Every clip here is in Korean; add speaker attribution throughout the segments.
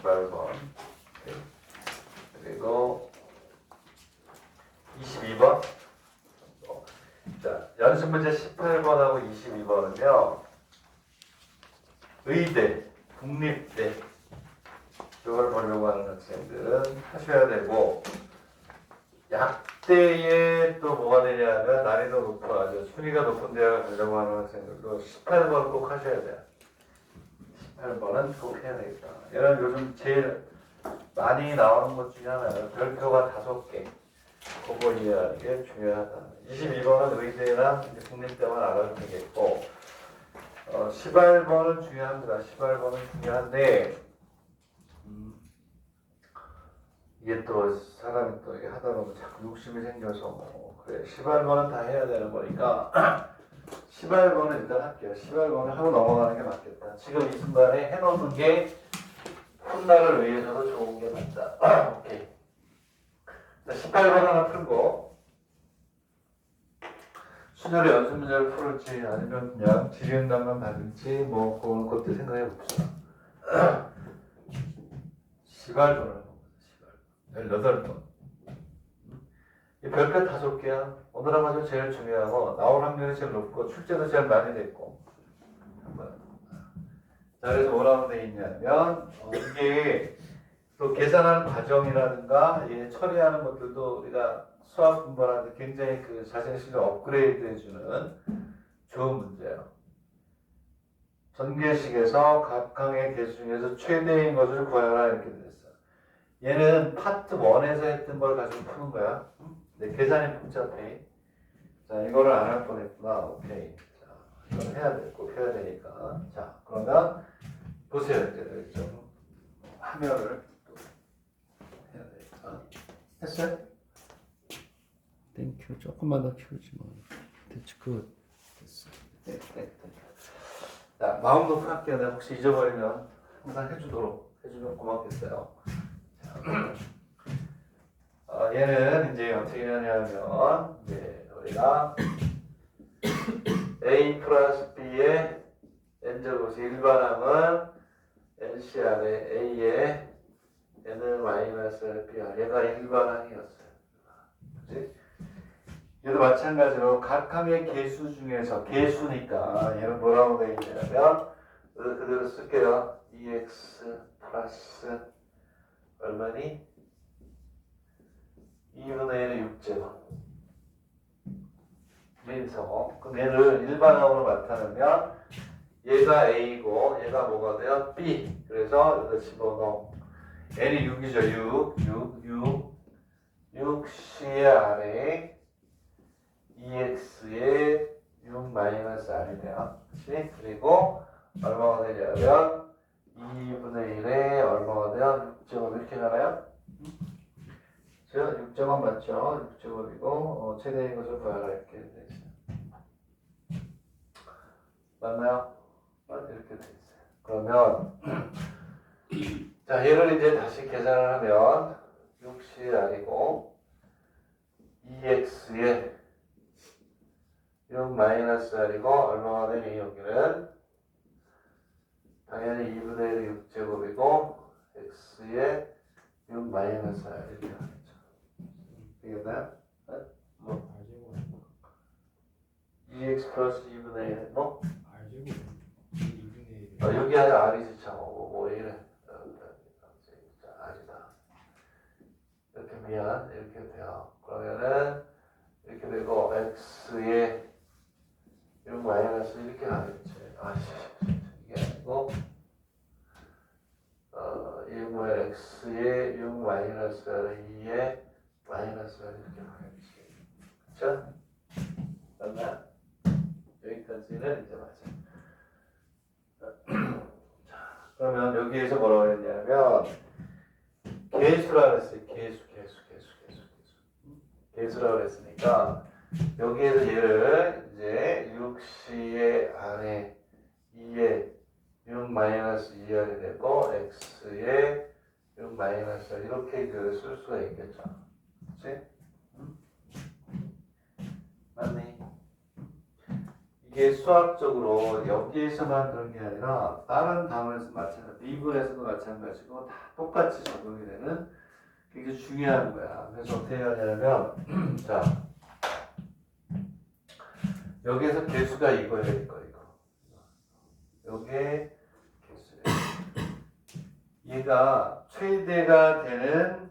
Speaker 1: 18번. 그리고 22번. 자, 연습 문제 18번하고 22번은요. 의대, 국립대 이걸 보려고 하는 학생들은 하셔야 되고, 약대에 또 뭐가 되냐면 난이도 높은 아주 순위가 높은 대학을 가려고 하는 학생들도 18번 꼭 하셔야 돼요. 18번은 꼭 해야 되겠다. 얘는 요즘 제일 많이 나오는 것 중에 하나는 별표가 5개. 그거 이해하는 게 중요하다. 22번은 의대나 국립대만 알아도 되겠고, 18번은 중요합니다. 18번은 중요한데, 이게 또 사람이 또 이게 하다 보면 자꾸 욕심이 생겨서 뭐 그래 18번은 다 해야 되는 거니까 18번은 일단 할게요. 18번을 하고 넘어가는 게 맞겠다. 지금 이 순간에 해놓는 게 훗날을 위해서도 좋은 게 맞다. 오케이. 자, 18번 하나 풀고 순열의 연습 문제를 풀을지 아니면 그냥 질의응답만 받을지 뭐 그런 것들 생각해 봅시다. 18번을 18번. 이 별표 5개야. 오늘 아마도 제일 중요하고 나올 확률이 제일 높고 출제도 제일 많이 됐고. 자, 그래서 뭐라고 돼 있냐면 이게 또 계산하는 과정이라든가 처리하는 것들도 우리가 수학 공부하는데 굉장히 그 자신의 실력 업그레이드 해주는 좋은 문제예요. 전개식에서 각항의 개수 중에서 최대인 것을 구하라 이렇게 돼 있어요. 얘는 파트 1에서 했던 걸 가지고 푸는 거야. 네, 계산이 복잡해. 자, 이거를 안 할 뻔했구나. 오케이. 자, 이건 해야 돼. 꼭 해야 되니까. 자, 그러면 보세요. 이제 좀 화면을 또 해야 되니까. 했어요?
Speaker 2: 땡큐. 조금만 더 키우지 뭐. 대체 그
Speaker 1: 됐어. 네. 자, 마음 놓고 할게요. 내가 혹시 잊어버리면 항상 해주면 고맙겠어요. 얘는 이제 어떻게 하냐면 우리가 A 플러스 B의 n제곱이 일반항은 NCR의 A의 N을 마이너스 BR 얘가 일반항이었어요. 그치? 얘도 마찬가지로 각 항의 개수 중에서 개수니까 얘는 뭐라고 되어 있냐면 그대로 쓸게요. EX 플러스 얼마니? 2분의 1의 6제곱 민서. 그럼 얘를 일반항으로 나타내면 얘가 A고 얘가 뭐가 돼요? B. 그래서 여기다 집어넣어. N이 6이죠. 6C의 아래 EX의 6 마이너스 R이네요. 그치? 그리고 얼마가 되냐면 2분의 1에 얼마가 돼요? 6제곱 이렇게 가나요? 6제곱 맞죠? 6제곱이고 최대인 것을 구하라 이렇게 돼 있어요. 맞나요? 이렇게 돼 있어요. 그러면 자, 얘를 이제 다시 계산을 하면 6CR이고 EX의 6 마이너스 R이고 얼마가 되니 여기는 당연히 2분의 1의 6제곱이고 X의 6 마이너스 R 이렇게 하겠죠. 되겠나요? 뭐 EX 플러스 2분의 1 뭐? 여기 아니라 R이지 참. 뭐 이래. R이다. 이렇게 미안. 이렇게 돼요. 그러면은 이렇게 되고 X의 6 마이너스 이렇게 가겠지. 이게 아니고 이거의 X의 6 마이너스 2의 마이너스 이렇게 가겠지. 그쵸? 맞나? 여기까지는 이제 맞아. 자, 그러면 여기에서 뭐라고 했냐면 개수라 그랬어요. 개수라 그랬으니까 여기에서 얘를 이제 6C의 안에 2의 6 마이너스 2R이 되고 X의 6 마이너스 R 이렇게 쓸 수가 있겠죠. 그치? 맞네. 이게 이게 수학적으로 여기에서만 그런 게 아니라 다른 단원에서 마찬가지, 미분에서도 마찬가지고 다 똑같이 적용이 되는 굉장히 중요한 거야. 그래서 어떻게 해야 되냐면 자 여기에서 개수가 이거예요, 이거. 요게 개수예요. 얘가 최대가 되는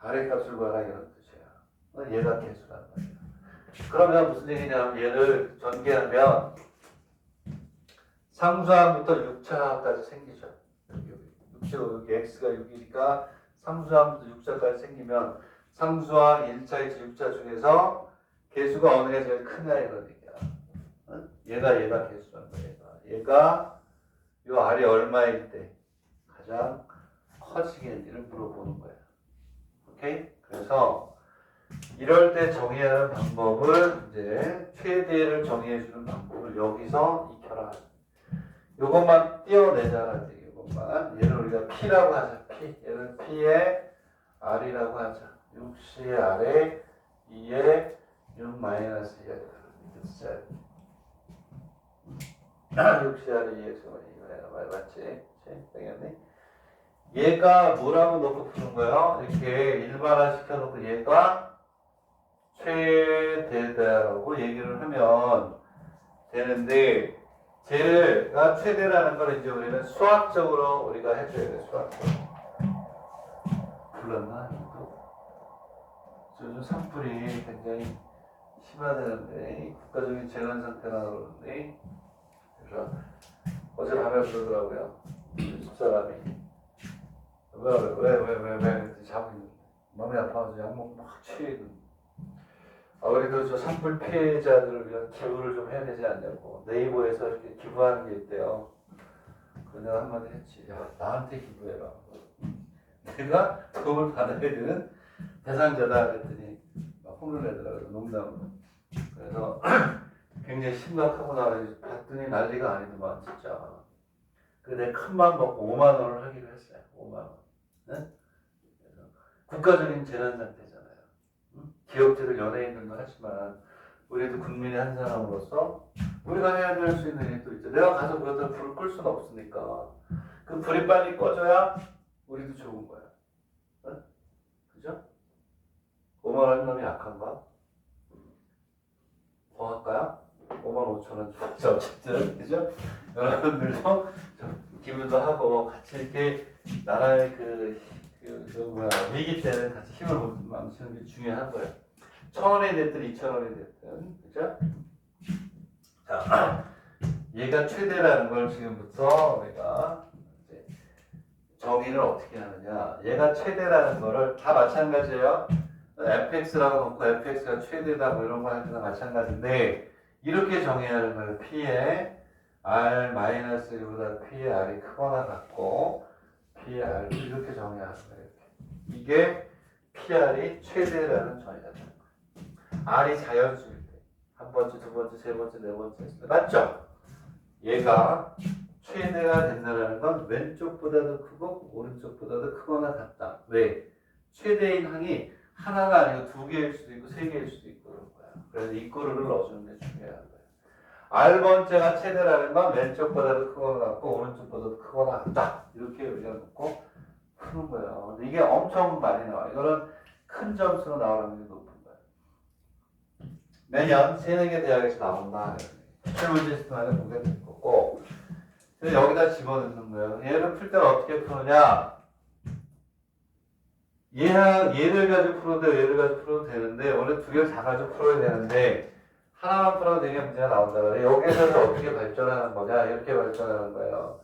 Speaker 1: 아래값을 구하라 이런 뜻이야. 얘가 개수란 말이야. 그러면 무슨 얘기냐면 얘를 전개하면 상수함부터 6차까지 생기죠. 여기 x가 6이니까 상수함부터 6차까지 생기면 상수함 1차, 2차, 6차 중에서 개수가 어느 게 제일 크냐 이런 얘기야. 얘가 개수란 거야. 얘가 요 알이 얼마일 때 가장 커지겠는지를 물어보는 거야. 오케이? 그래서 이럴 때 정의하는 방법을 이제 최대를 정의해주는 방법을 여기서 익혀라. 요것만 띄어내자라는 얘기. 요것만 얘를 우리가 P라고 하자. P. 얘는 P의 R이라고 하자. 6C의 R에 2의 6 마이너스 2가 6C의 2의 2가 맞지? 당연히. 얘가 뭐라고 놓고 푸는 거예요? 이렇게 일반화 시켜놓고 얘가 최대다라고 얘기를 하면 되는데 쟤가 최대라는 걸 이제 우리는 수학적으로 우리가 해줘야 돼. 수학적으로. 불렀나? 요즘 산불이 굉장히 심하다는데 국가적인 재난 상태나 그러는데 그래서 어젯밤에 그러더라고요. 집사람이 왜 자고 있는데 마음이 아파서 약 먹고 막 취해. 우리도 저 산불 피해자들을 위한 기부를 좀 해야 되지 않냐고 네이버에서 이렇게 기부하는 게 있대요. 그래서 내가 한마디 했지. 야, 나한테 기부해라. 내가 도움을 받아야 되는 대상자다 그랬더니 막 혼을 내더라고요. 농담으로. 그래서 굉장히 심각하구나. 봤더니 난리가 아니더만 진짜. 그래서 내가 큰맘 먹고 5만 원을 하기로 했어요. 5만 원. 네? 그래서 국가적인 재난 상태잖아요. 기업들을 연예인들도 하지만 우리도 국민의 한 사람으로서 우리가 해야 될 수 있는 일도 있죠. 내가 가서 그러다 불을 끌 수는 없으니까 그 불이 빨리 꺼져야 우리도 좋은 거야. 네? 그죠? 5만 원 놈이 약한가? 더 할까요? 5만 5천 원 주죠. 어쨌든 그죠? 여러분들도 좀 기부도 하고 같이 이렇게 나라의 위기 때는 같이 힘을 망치는 게 중요한 거예요. 1,000원이 됐든 2,000원이 됐든 그죠? 자, 얘가 최대라는 걸 지금부터 우리가 이제 정의를 어떻게 하느냐. 얘가 최대라는 거를 다 마찬가지예요. fx라고 놓고 fx가 최대다 뭐 이런 거 하는 거나 마찬가지인데 이렇게 정의해야 하는 거예요. p의 r-1보다 p의 r이 크거나 같고 p의 r 이렇게 정의하는 거예요. 이게 PR이 최대라는 정의가 되는 거예요. R이 자연수일 때 한 번째, 두 번째, 세 번째, 네 번째 했을 때 맞죠? 얘가 최대가 된다는 건 왼쪽보다도 크고 오른쪽보다도 크거나 같다. 왜? 최대인 항이 하나가 아니고 두 개일 수도 있고 세 개일 수도 있고 그런 거야. 그래서 이 꼬르를 넣어주는 게 중요한 거야. R번째가 최대라는 건 왼쪽보다도 크거나 같고 오른쪽보다도 크거나 같다. 이렇게 우리가 놓고 푸는 거예요. 근데 이게 엄청 많이 나와. 이거는 큰 점수로 나오는 게 높은 거예요. 매년 새내기 대학에서 나온다. 기출문제 시스템을 보게 될 거고. 그래서 여기다 집어넣는 거예요. 얘를 풀 때는 어떻게 푸느냐? 얘를 가지고 풀어도 얘를 가지고 풀어도 되는데 원래 두 개를 다 가지고 풀어야 되는데 하나만 풀어도 되게 문제가 나온다. 여기서는 어떻게 발전하는 거냐? 이렇게 발전하는 거예요.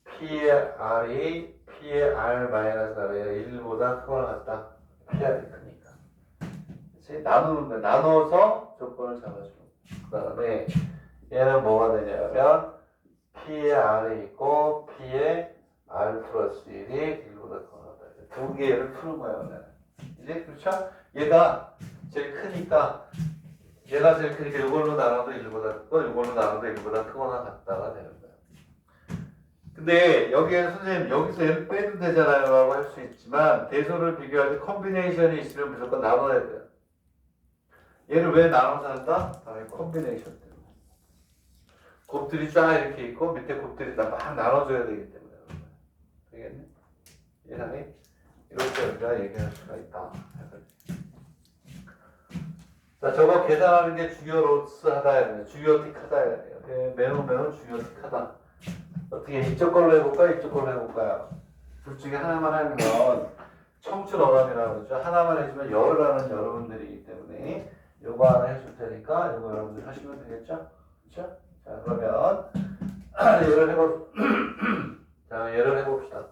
Speaker 1: P의 R이 P의 R-R에 1보다 크거나 같다. PR이 크니까. 그치? 나누는 거야. 나눠서 조건을 잡아주는 거야. 그 다음에 얘는 뭐가 되냐면 P의 R이 있고 P의 R 플러스 1이 1보다 크거나 같다. 두 개를 푸는 거예요. 이제 그렇죠? 얘가 제일 크니까 얘가 제일 크니까 이걸로 나눠도 1보다 크고 이걸로 나눠도 1보다 크거나 같다가 되는 거예요. 근데 여기에 선생님 여기서 얘를 빼도 되잖아요 라고 할 수 있지만 대소를 비교할 때 콤비네이션이 있으면 무조건 나눠야 돼요. 얘를 왜 나눠서 한다? 바로 콤비네이션 때문에. 곱들이 쫙 이렇게 있고 밑에 곱들이 다 막 나눠줘야 되기 때문에 되겠네? 예상이? 이렇게 우리가 얘기할 수가 있다. 자, 저거 계산하는 게 주요로스하다, 주요틱하다. 매우 주요틱하다. 어떻게 이쪽 걸로 해볼까? 이쪽 걸로 해볼까요? 둘 중에 하나만 하면 청춘어감이라고 그러죠. 하나만 해주면 열을 하는 여러분들이기 때문에 요거 하나 해줄 테니까 요거 여러분들 하시면 되겠죠? 그렇죠? 자, 그러면 예를 해봅시다.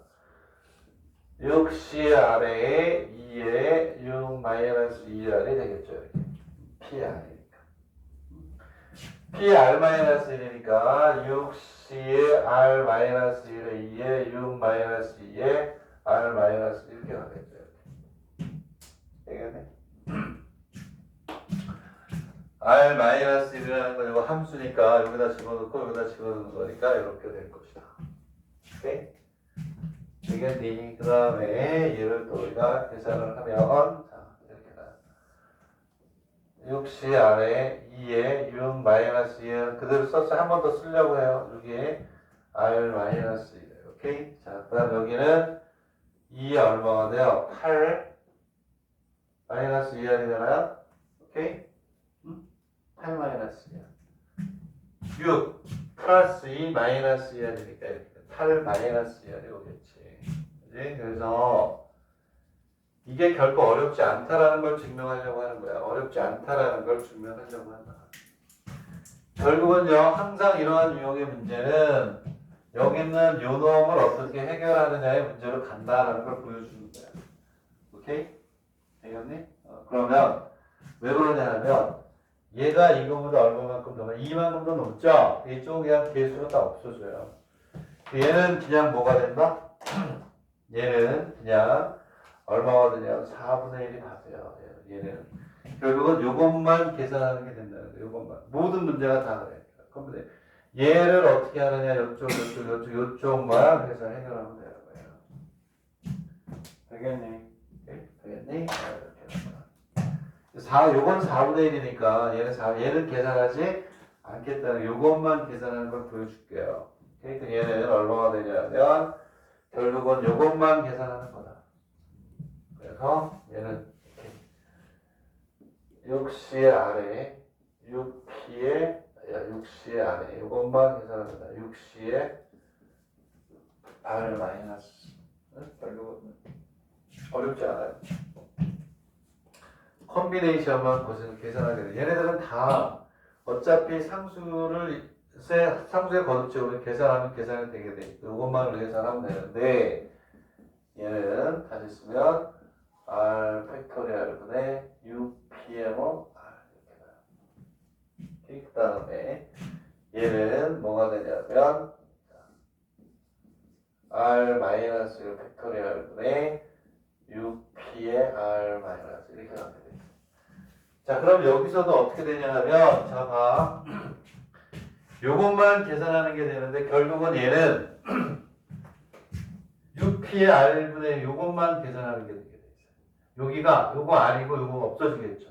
Speaker 1: 6C 아래에 2에 6 마이너스 2R이 되겠죠. 이렇게. PR이니까. PR 마이너스 1이니까 6C에 R 마이너스 1에 2에 6 마이너스 2에 R 마이너스 이렇게 가겠죠. 이렇게. 되겠네? R 마이너스 1이라는 건 이거 함수니까 여기다 집어넣고 여기다 집어넣는 거니까 이렇게 될 것이다. 오케이? 되겠니? 그 다음에 얘를 또 우리가 계산을 하면 자, 이렇게 나 6C 아래 2에 6 마이너스 2에 그대로 써서 한 번 더 쓰려고 해요. 여기에 R 마이너스 1. 오케이? 자, 그 다음 여기는 2에 얼마가 돼요? 8 마이너스 2R이 되나요? 오케이? 8 마이너스 2R 6 플러스 2 마이너스 2R이니까 이렇게 8 마이너스 2R이 오겠지. 그치? 그래서 이게 결코 어렵지 않다라는 걸 증명하려고 하는 거야. 어렵지 않다라는 걸 증명하려고 한다. 결국은요, 항상 이러한 유형의 문제는 여기 있는 요 놈을 어떻게 해결하느냐의 문제로 간다라는 걸 보여주는 거야. 오케이? 되겠니? 그러면 왜 그러냐면 얘가 이거보다 얼마만큼 넘어요? 2만큼 더 넘죠? 이쪽은 그냥 개수로 다 없어져요. 얘는 그냥 뭐가 된다? 얘는 그냥 얼마가 되냐? 4분의 1이 다 돼요. 얘는 결국은 요것만 계산하는 게 된다는 거예요. 요것만. 모든 문제가 다 그래. 그런데 얘를 어떻게 하느냐? 요쪽만 해서 해결하면 되는 거예요. 되겠니? 되겠니? 요건 4분의 1이니까 얘는 계산하지 않겠다는 요것만 계산하는 걸 보여줄게요. 그러니까 얘는 얼마가 되냐면 결국은 요것만 계산하는 거다. 그래서 얘는 6C의 아래 6C의 아래 요것만 계산합니다. 6C의 R 마이너스 결국은 어렵지 않아요. 콤비네이션만 계산하게 돼. 얘네들은 다 어차피 상수의 거듭적으로 계산하면 계산이 되게 돼. 이것만을 계산하면 되는데 얘는 다시 쓰면 R 팩토리얼분의 6PMO R 이렇게 나요. 그 다음에 얘는 뭐가 되냐면 R 마이너스 팩토리얼분의 6P의 R 마이너스 이렇게 나오게 돼. 자, 그럼 여기서도 어떻게 되냐면 자, 봐. 요것만 계산하는 게 되는데 결국은 얘는 6P의 R분의 요것만 계산하는 게 되게 돼 있어요. 여기가 요거 R이고 요거 없어지겠죠.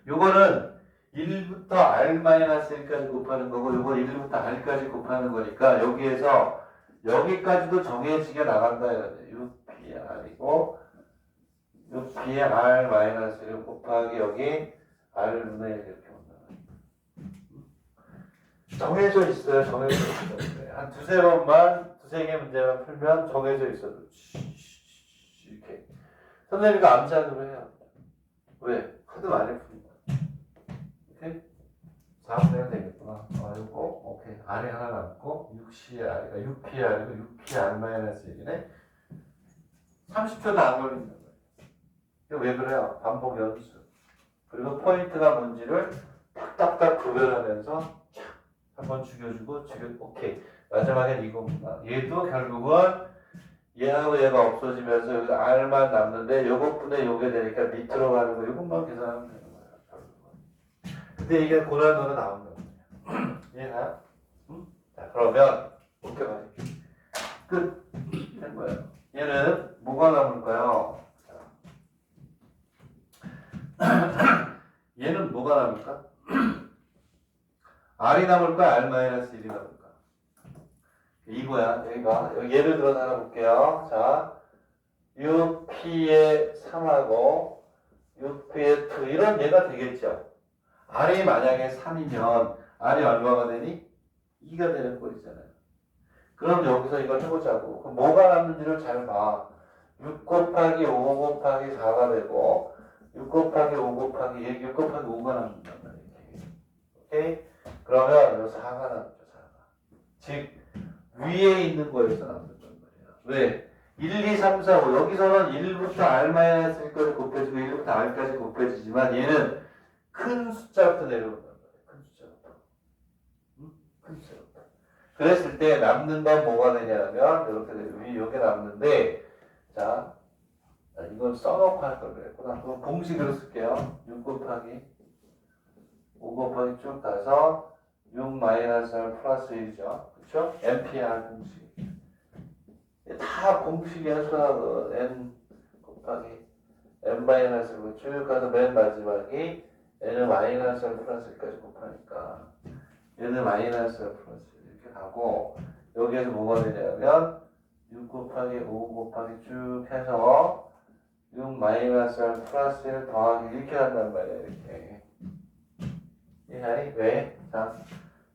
Speaker 1: 요거는 1부터 R-1까지 곱하는 거고 요거 1부터 R까지 곱하는 거니까 여기에서 여기까지도 정해지게 나간다 이거죠. 6P의 R이고 6P의 R-1 곱하기 여기 R분의 1 이렇게 온다. 정해져 있어요. 정해져 있어요. 한 두세 개 문제만 풀면 정해져 있어도 이렇게 선생님이 암산으로 해요. 왜? 하도 많이 푸니까. 오케이? 4분의 1 되겠구나. 요거 오케이. R이 하나 남고 6C의 R이가 6P의 R이고 6P의 R-1이네. 30초도 안 걸린다. 왜 그래요? 반복 연습. 그리고 포인트가 뭔지를 딱딱딱 구별하면서 한번 죽여주고 오케이. 마지막엔 이거구나. 얘도 결국은 얘하고 얘가 없어지면서 여기 R만 남는데 요것분에 요게 되니까 밑으로 가는 거 요것만 계산하면 되는 거예요. 결국은. 근데 이게 고난도로 나온다는 거예요. 이해가? 응? 자, 그러면 어떻게 말할게요. 끝. 된 거예요. 얘는 뭐가 남을까요? 얘는 뭐가 남을까? R이 남을 거야? R 마이너스 1이 남을 거야? 이거야. 여기가. 여기 예를 들어서 하나 볼게요. 자, 6P의 3하고 6P의 2 이런 예가 되겠죠. R이 만약에 3이면 R이 얼마가 되니? 2가 되는 꼴이잖아요. 그럼 여기서 이걸 해보자고. 그럼 뭐가 남는지를 잘 봐. 6 곱하기 5 곱하기 4가 되고 6 곱하기 5 곱하기 6 곱하기 5가 남는단 말이에요. 오케이? 그러면 요 4가 남죠. 4가. 즉 위에 있는 거에서 남는단 말이야. 왜? 1, 2, 3, 4, 5 여기서는 1부터 R-1까지 곱해지고 1부터 R까지 곱해지지만 얘는 큰 숫자부터 내려온단 말이야. 큰 숫자부터. 응? 큰 숫자부터. 그랬을 때 남는 건 뭐가 되냐면 이렇게 위에 여기 남는데 자 이건 써놓고 할 걸 그랬구나. 그럼 공식으로 쓸게요. 6 곱하기 5 곱하기 쭉 가서 6 마이너스 R 플러스 1이죠. 그쵸? MPR 공식. 다 공식이야. 수학은 N 곱하기 N 마이너스로 쭉 가서 맨 마지막이 N 마이너스 R 플러스 1까지 곱하니까 얘는 마이너스 R 플러스 1 이렇게 가고 여기에서 뭐가 되냐면 6 곱하기 5 곱하기 쭉 해서 6 마이너스 R 플러스 1 더하기 이렇게 한단 말이야. 이렇게. 이해하니? 왜? 자,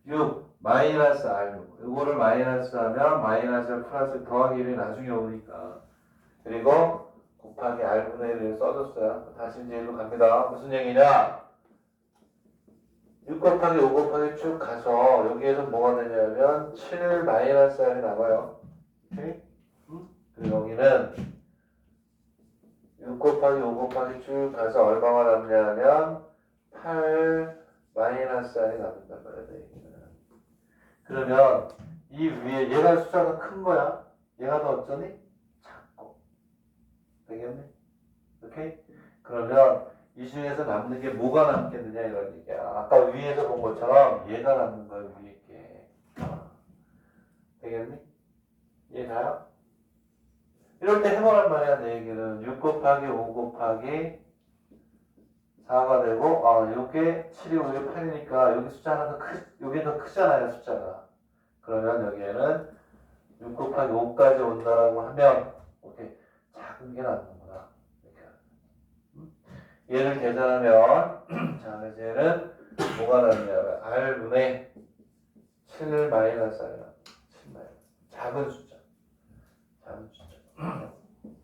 Speaker 1: 6 마이너스 R 이거를 마이너스 하면 마이너스 R 플러스 더하기 1이 나중에 오니까 그리고 곱하기 R분의 1을 써줬어요. 다시 이제 1로 갑니다. 무슨 얘기냐? 6 곱하기 5 곱하기 쭉 가서 여기에서 뭐가 되냐면 7 마이너스 R이 남아요. 오케이? 그리고 여기는 6 곱하기 5 곱하기 쭉 가서 얼마가 남냐면 8 마이너스 R이 남는단 말이야. 그러면 이 위에 얘가 숫자가 큰 거야. 얘가 더 어쩌니? 작고. 되겠네? 오케이? 그러면 이 중에서 남는 게 뭐가 남겠느냐 이런 얘기야. 아까 위에서 본 것처럼 얘가 남는 거야 위에 게. 되겠니? 이해 가요? 이럴 때 해보란 말이야 내 얘기는. 6 곱하기 5 곱하기 4가 되고 요게 7이고 요게 8이니까 여기 숫자 하나 더 요게 더 크잖아요 숫자가. 그러면 여기에는 6 곱하기 5까지 온다라고 하면 오케이 작은 게 남는구나. 이렇게. 얘를 계산하면 자 그래서 얘는 뭐가 남냐면 R분의 7 마이너스 R 7 마이너스 작은 숫자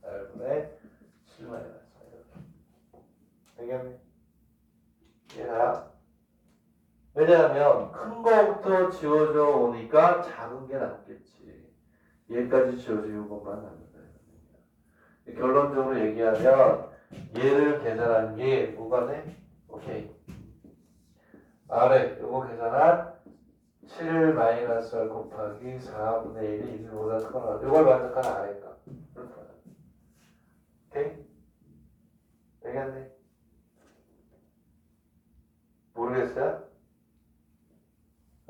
Speaker 1: R분의 7 마이너스 되겠네? 얘가 왜냐하면 큰 거부터 지워져 오니까 작은 게 남겠지. 얘까지 지워지는 것만 남는다. 결론적으로 얘기하면 얘를 계산한 게 뭐가 돼? 오케이. 아래 요거 계산한 7 마이너스 R 곱하기 4분의 1이 1보다 크거나 요걸 만족한 아래가. 오케이? 되겠네? 모르겠어요?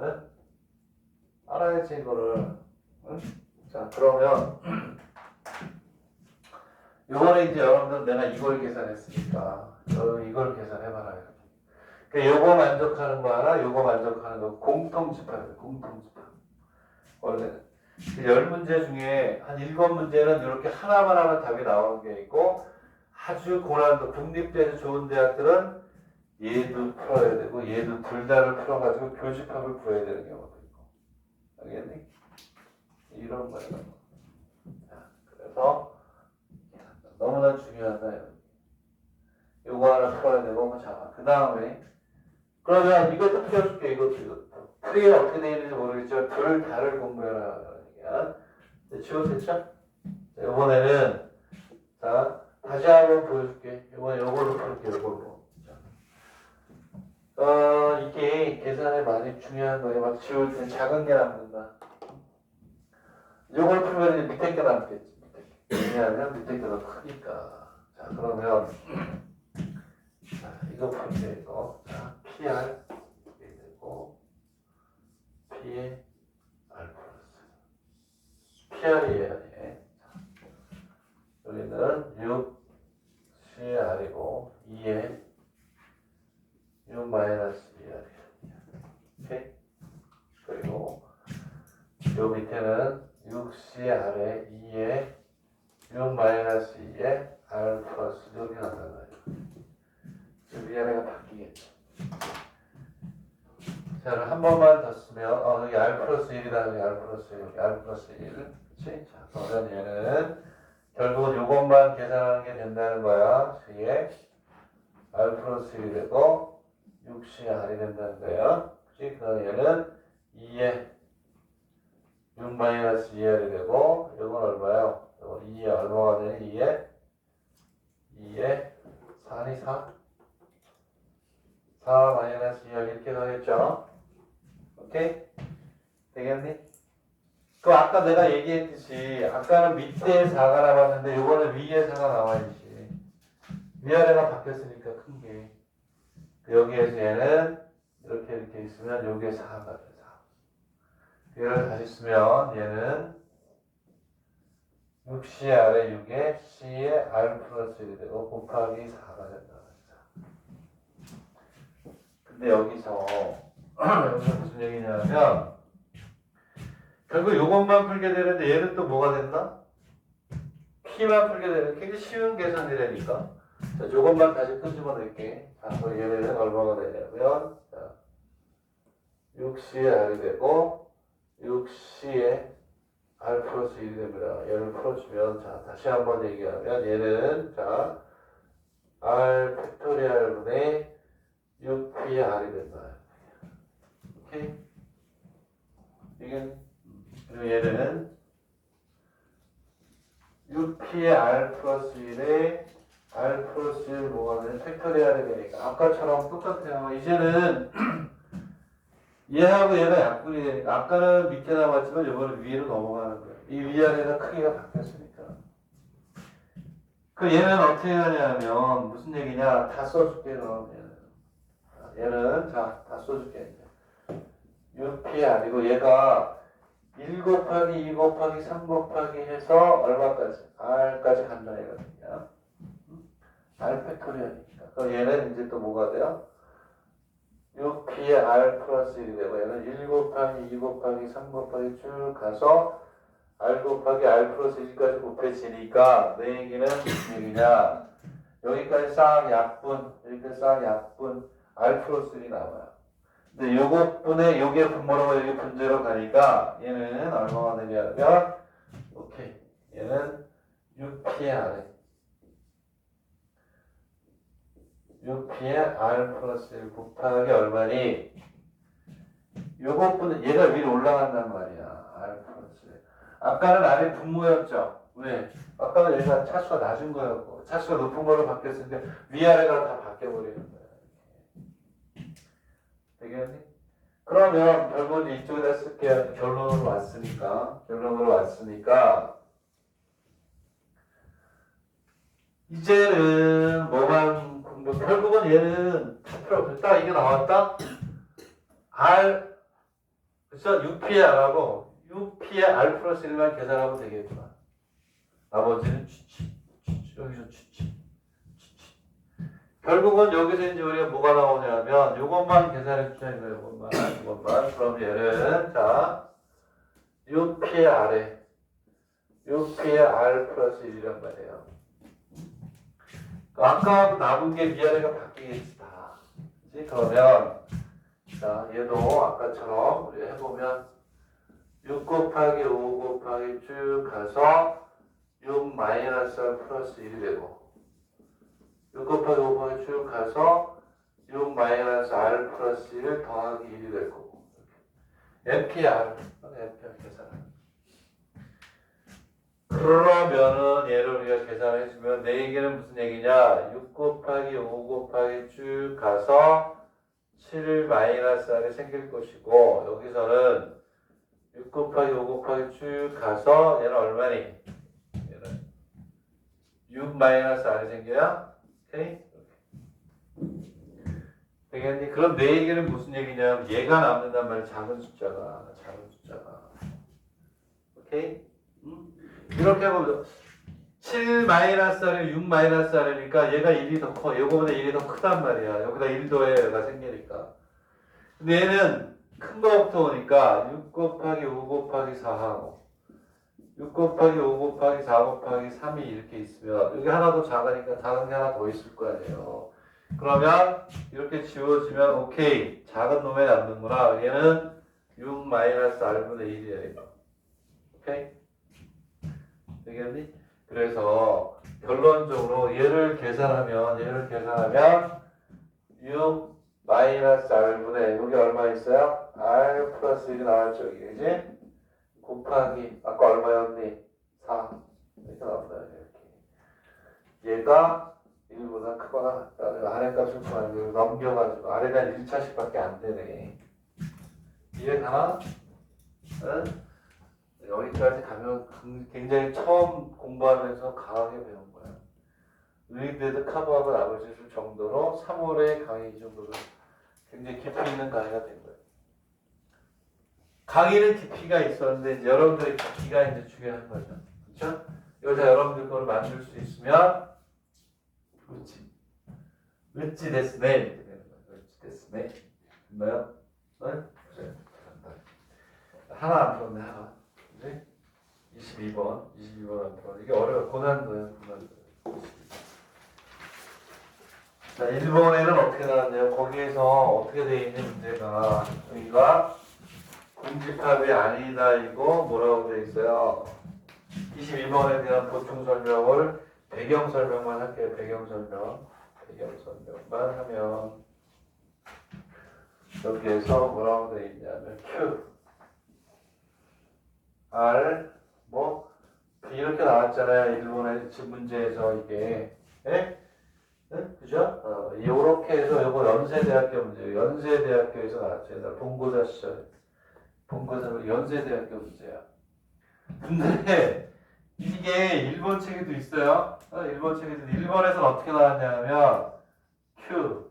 Speaker 1: 응? 알아야지 이거를. 응? 자 그러면 요번에 이제 여러분들 내가 이걸 계산했으니까 이걸 계산해봐라 이렇게. 그러니까 요거 만족하는 거 하나 요거 만족하는 거 공통집합이에요. 공통집합. 원래는 10문제 중에 한 7문제는 이렇게 하나만 답이 나오는 게 있고 아주 고난도 국립대에서 좋은 대학들은 얘도 풀어야 되고 얘도 둘 다를 풀어가지고 교집합을 구해야 되는 경우도 있고. 알겠니? 이런 거예요. 자, 그래서 너무나 중요하다. 요거 하나 풀어야 되고 자, 그 다음에 그러면 이것도 풀어줄게. 이것도 풀이가 어떻게 되어 있는지 모르겠지만 둘 다를 공부해라. 그러니까 지워졌죠? 이번에는 자 다시 한번 보여줄게. 이번에 요걸로 풀게. 요걸로. 이게 계산에 많이 중요한 거예요. 막 지울 때 작은 게 남는다. 요걸 풀면 이제 밑에 게 남겠지. 왜냐하면 밑에 게 더 크니까. 자, 그러면 자, 이거 풀게 이거. 자, PR 이렇게 되고 P에 R 플러스 PR이에요. 예. 여기는 6 CR이고 2에 6 마이너스 2R이에요. 오케이? 6 마이너스 2에 R 플러스 6이 나타나요. 지금 위아래가 바뀌겠죠. 자, 한 번만 더 쓰면, 여기 R 플러스 1이다. 여기 R 플러스 1, 여기 R 플러스 1. 그치? 자, 그러면 얘는 결국은 요것만 계산하는 게 된다는 거야. C에 R 플러스 1이 되고, 6C에 R이 된다는 거야. 그치? 그럼 얘는 2에 6 마이너스 2R이 되고, 이건 얼마요? 이건 2에 얼마가 되니? 2에 4니 4? 4 마이너스 2R 이렇게 가겠죠? 오케이? 되겠니? 그 아까 내가 얘기했듯이 아까는 밑에 4가 나왔는데 요거는 위에 4가 나와야지. 위아래가 바뀌었으니까 큰 게. 여기에서 얘는 이렇게 있으면 여기에 4가 돼. 4. 얘를 다시 쓰면 얘는 6C 아래 6에 C에 R 플러스 1이 되고 곱하기 4가 된다. 근데 여기서 무슨 얘기냐면 결국 요것만 풀게 되는데 얘는 또 뭐가 된다? P만 풀게 되는 굉장히 쉬운 계산이라니까. 자, 요것만 다시 끄집어 낼게. 자, 그럼 얘는 얼마가 되냐면 자, 6C에 R이 되고 6C에 R 플러스 1이 됩니다. 얘를 풀어주면 자, 다시 한번 얘기하면 얘는 자, R 팩토리얼 분의 6P의 R이 된다. 오케이? 이게 그리고 얘는 6P의 R 플러스 1에 R 플러스 1 뭐가 되는 팩토리얼이 되니까 아까처럼 똑같아요. 이제는 얘하고 얘가 약분이 되니까 아까는 밑에 나왔지만 이번엔 위로 넘어가는 거예요. 이 위아래가 크기가 바뀌었으니까. 그 얘는 어떻게 하냐면 무슨 얘기냐 다 써줄게 그럼 얘는 자 다 써줄게. 6P 아니고 얘가 1 곱하기 2 곱하기 3 곱하기 해서 얼마까지? R까지 간다 이거든요. R 팩토리얼이니까. 그럼 얘는 이제 또 뭐가 돼요? 6P에 R 플러스 1이 되고 얘는 1 곱하기 2 곱하기 3 곱하기 쭉 가서 R 곱하기 R 플러스 1까지 곱해지니까 내 얘기는 무슨 얘기냐 여기까지 싹 약분 여기까지 싹 약분 R 플러스 1이 나와요. 근데 요것분에 요게 분모로 여기 분제로 가니까 얘는 얼마가 되냐면 오케이 얘는 6P에 R에 6P에 R 플러스 1 곱하기 얼마니? 요것분은 얘가 위로 올라간단 말이야. R 플러스 1. 아까는 R이 분모였죠. 왜? 아까는 얘가 차수가 낮은 거였고 차수가 높은 걸로 바뀌었으니까 위아래가 다 바뀌어버리는 거야. 되겠니? 그러면 결국은 이쪽에다 쓸게요. 결론으로 왔으니까 이제는 뭐만 공부 결국은 얘는 다 필요 없어. 딱 이게 나왔다. R 그래서 6P에 R하고 6P에 R 플러스 1만 계산하면 되겠구나. 나머지는 여기서 결국은 여기서 이제 우리가 뭐가 나오냐면 요것만 계산해 주자 이거예요. 요것만. 그럼 얘는 자 6P에 R에 6P에 R 플러스 1이란 말이에요. 아까 남은 게 위아래가 바뀌겠지 다. 그치? 그러면 자 얘도 아까처럼 우리 해보면 6 곱하기 5 곱하기 쭉 가서 6 마이너스 R 플러스 1이 되고 6 곱하기 5 곱하기 쭉 가서 6 마이너스 R 플러스 1 더하기 1이 될 거고 NPR 계산을 그러면은 얘를 우리가 계산해주면 내 얘기는 무슨 얘기냐 6 곱하기 5 곱하기 쭉 가서 7 마이너스 R이 생길 것이고 여기서는 6 곱하기 5 곱하기 쭉 가서 얘는 얼마니? 얘는 6 마이너스 R이 생겨요? 오케이? 되겠니? 그럼 내 얘기는 무슨 얘기냐면 얘가 남는단 말이야. 작은 숫자가. 오케이? 이렇게 해보면 7 마이너스 R이 6 마이너스 R이니까 얘가 1이 더 커. 요거보다 1이 더 크단 말이야. 여기다 1도에 얘가 생기니까. 근데 얘는 큰 거부터 오니까 6 곱하기 5 곱하기 4하고 6 곱하기 5 곱하기 4 곱하기 3이 이렇게 있으면 여기 하나 더 작으니까 다른 게 하나 더 있을 거 아니에요. 그러면 이렇게 지워지면 오케이. 작은 놈에 남는구나. 얘는 6 마이너스 r분의 1이야 이거. 오케이? 되겠니? 그래서 결론적으로 얘를 계산하면 6 마이너스 r분의 여기 얼마 있어요? r 플러스 1이 나왔죠 이게 그지? 곱하기 아까 얼마였니? 4 이렇게 나온다 이렇게. 얘가 1보다 크거나 같다. 아래 값을 구하는 넘겨가지고 아래가 1차씩밖에 안 되네. 이해가나? 응? 여기까지 가면 굉장히 처음 공부하면서 강하게 배운 거야. 의대도 커버하고 나머지 줄 정도로 3월에 강의 정도로 굉장히 깊이 있는 강의가 된 거예요. 강의는 깊이가 있었는데 이제 여러분들의 깊이가 이제 중요한 거죠. 그렇죠? 여자 여러분들 거를 만들 수 있으면 으찌 데스네 이렇게 되는 거예요. 으찌 데스네. 됐나요? 네? 그래. 하나 안 풀었네 하나. 그지? 22번 안 풀어. 이게 어려워. 고난도예요. 자, 1번에는 어떻게 나왔냐면 거기에서 어떻게 되어 있는 문제가 여기가 공집합이 아니다 이거 뭐라고 되어 있어요? 22번에 대한 보충 설명을 배경 설명만 할게요. 배경 설명만 하면 여기에서 뭐라고 되어 있냐면 Q R 뭐 B 이렇게 나왔잖아요. 일본의 문제에서 이게 예? 네? 그죠? 요렇게 해서 요거 연세대학교 문제예요. 연세대학교에서 나왔죠. 옛날 본고사 시절 본고사 연세대학교 문제야. 근데 이게 일본 책에도 있어요. 일본 책에도 일본에서는 어떻게 나왔냐면 Q,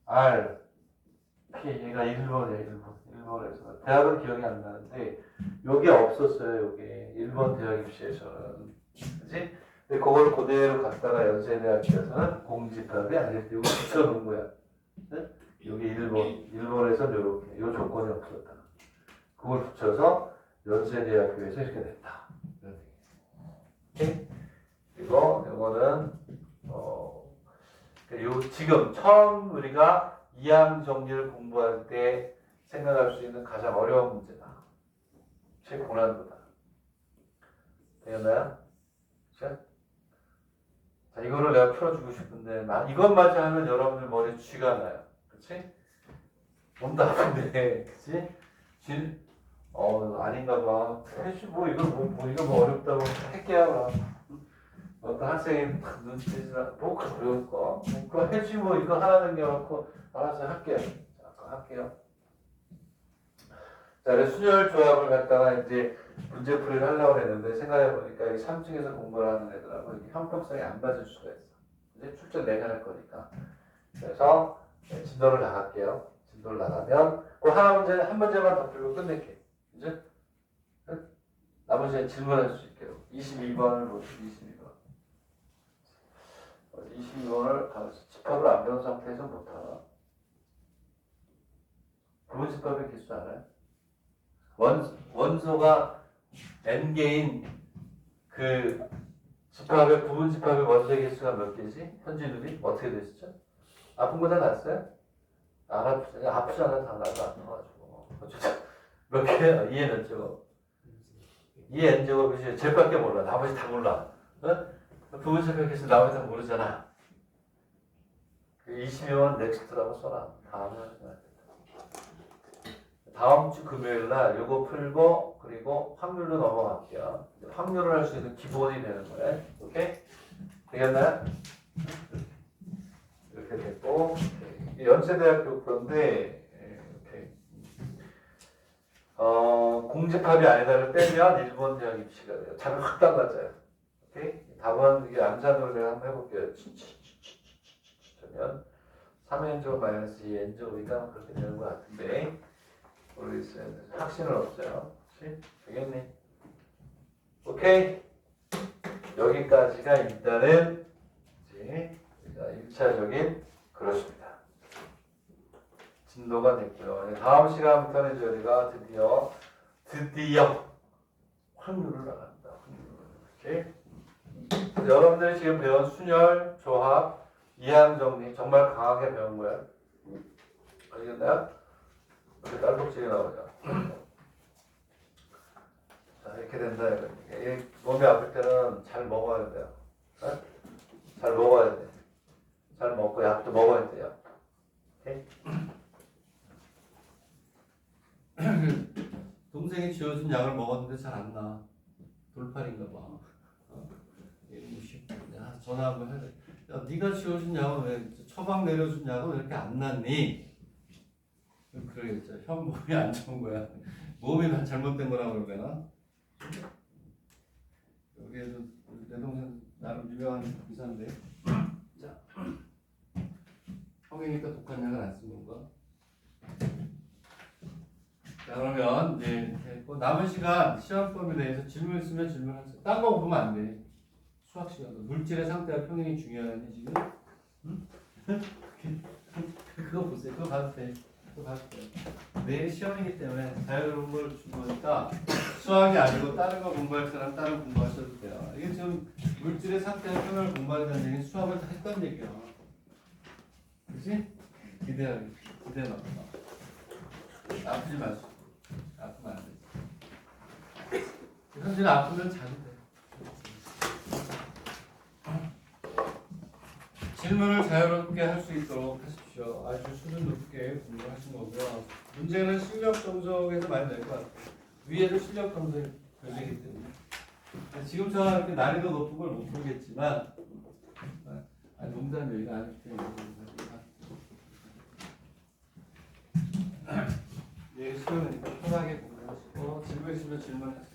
Speaker 1: R, P 얘가 일본에서 대학은 기억이 안 나는데 요게 없었어요. 요게 일본 대학 입시에서는 그렇지? 근데 그걸 그대로 갖다가 연세대학교에서는 공집합이 아닐 때 이거 붙여놓은 거야. 네? 요게 일본에서는 요렇게 요 조건이 없었다. 그걸 붙여서 연세대학교에서 이렇게 냈다. 오케이? 그리고 요거는 지금 처음 우리가 이항 정리를 공부할 때 생각할 수 있는 가장 어려운 문제다. 최고난도다. 되겠나요? 자, 이거를 내가 풀어주고 싶은데 이것마저 하면 여러분들 머리에 쥐가 나요. 그치? 몸도 아픈데 그치? 아닌가 봐. 사실 이거 뭐 어렵다고 할게요. 어떤 학생이 눈치나 그럴까? 그거 해지 이거 하나 남겨놓고 알아서 할게요. 할게요. 자, 그래서 순열 조합을 갖다가 이제 문제풀이를 하려고 했는데 생각해보니까 이 3층에서 공부를 하는 애들하고 이렇게 형평성이 안 맞을 수가 있어. 이제 출전 내가 할 거니까. 그래서 진도를 나갈게요. 진도를 나가면 그 한 문제만 더 풀고 끝낼게. 이제 나머지는 질문할 수 있게요. 22번을 보시고 22번을 집합을 안 배운 상태에서 못하나? 부분 집합의 개수 알아요? 원소가 n개인 그 집합의 부분 집합의 원소의 개수가 몇 개지? 현진우리 어떻게 되시죠? 아픈 거 다 났어요? 아프지 않아서 다 나도 안 나가지고 몇 개야? 2의 몇 제곱? 2의 n 제곱이 제밖에 몰라. 나머지 다 몰라. 부분 집합의 개수 나머지 다 모르잖아. 22번 넥스트라고 써라. 다음에 하지 말고. 다음 주 금요일 날 요거 풀고 그리고 확률로 넘어갈게요. 확률을 할 수 있는 기본이 되는 거예요. 오케이? 되겠나요? 이렇게 됐고 연세대학교 건데 공집합이 아니다를 빼면 일본 대학 입시가 돼요. 답이 확 달라져요. 오케이? 답은 이게 암산으로 내가 한번 해볼게요. 그러면 3n제곱 마이너스 2n제곱이가 그렇게 되는 것 같은데 모르겠어요. 확신은 없어요. 그치? 되겠니? 오케이. 여기까지가 일단은 이제 1차적인 그렇습니다. 진도가 됐고요. 다음 시간부터는 저희가 드디어 확률을 나갑니다. 오케이? 여러분들이 지금 배운 순열, 조합, 이항 정리 정말 강하게 배운 거야. 알겠나요? 이렇게 딸꾹질이 나오죠. 자, 이렇게 된다 이거. 이 몸이 아플 때는 잘 먹어야 돼요. 네? 잘 먹어야 돼. 잘 먹고 약도 먹어야 돼요. 오케이? 동생이 지어준 약을 먹었는데 잘 안 나. 돌팔인가 봐. 야, 전화 한번 해야 돼. 야, 네가 지어준 약은 왜 처방 내려준 약은 왜 이렇게 안 낫니? 그러겠죠. 형 몸이 안 좋은 거야. 몸이 잘못된 거라고 그러나? 여기에도 내 동생 나름 유명한 의사인데. 자, 형이니까 독한 약을 안 쓴 건가? 자, 그러면 이제 됐고, 남은 시간 시험법에 대해서 질문 있으면 질문하세요. 딴 거 보면 안 돼. 수학 시간도 물질의 상태와 평행이 중요하니 지금. 응? 그거 보세요. 그거 봐도 돼. 그거 봐도 돼. 내일 시험이기 때문에 자유로운 걸 준 거니까 수학이 아니고 다른 거 공부할 사람 다른 공부하셔도 돼요. 이게 지금 물질의 상태와 평행을 공부하는 얘기는 수학을 다 했던 얘기야. 그렇지? 기대하기. 기대 넣고. 아프지 마시고. 아프면 안 돼. 현재는 아프면 자도 돼. 질문을 자유롭게 할 수 있도록 하십시오. 아주 수준 높게 공부하신 거고요. 문제는 실력 정석에서 많이 낼 것 같아요. 위에도 실력 정석이 걸리기 때문에. 지금처럼 이렇게 난이도 높은 걸 못 풀겠지만, 농담이에요. 이거 아닐 때문에. 예, 시험이니까 편하게 공부하시고, 질문 있으면 질문하세요.